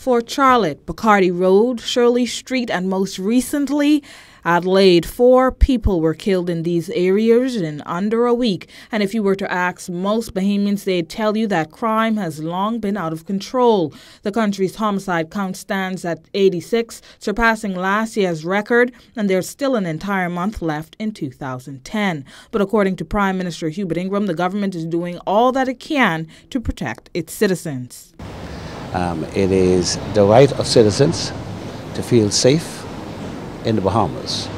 Fort Charlotte, Bacardi Road, Shirley Street, and most recently, Adelaide. 4 people were killed in these areas in under a week. And if you were to ask most Bahamians, they'd tell you that crime has long been out of control. The country's homicide count stands at 86, surpassing last year's record, and there's still an entire month left in 2010. But according to Prime Minister Hubert Ingraham, the government is doing all that it can to protect its citizens. It is the right of citizens to feel safe in the Bahamas,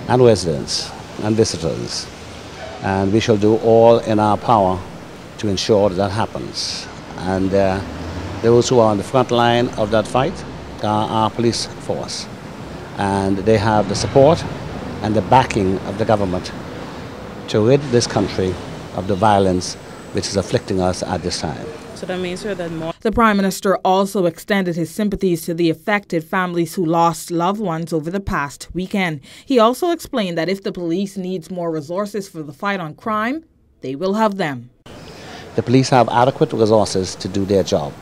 and residents and visitors, and we shall do all in our power to ensure that happens. And those who are on the front line of that fight are our police force, and they have the support and the backing of the government to rid this country of the violence which is afflicting us at this time. So that means, sir, that more. The Prime Minister also extended his sympathies to the affected families who lost loved ones over the past weekend. He also explained that if the police needs more resources for the fight on crime, they will have them. The police have adequate resources to do their job.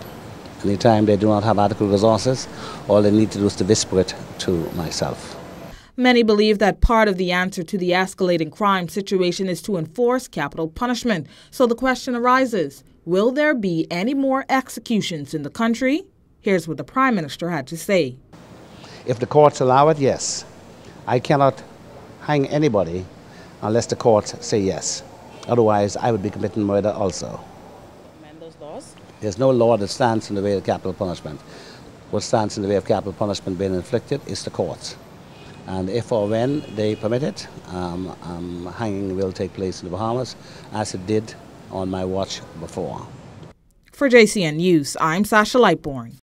Anytime they do not have adequate resources, all they need to do is to whisper it to myself. Many believe that part of the answer to the escalating crime situation is to enforce capital punishment. So the question arises, will there be any more executions in the country? Here's what the Prime Minister had to say. If the courts allow it, yes. I cannot hang anybody unless the courts say yes. Otherwise, I would be committing murder also. Amend those laws? There's no law that stands in the way of capital punishment. What stands in the way of capital punishment being inflicted is the courts. And if or when they permit it, hanging will take place in the Bahamas, as it did on my watch before. For JCN News, I'm Sasha Lightbourne.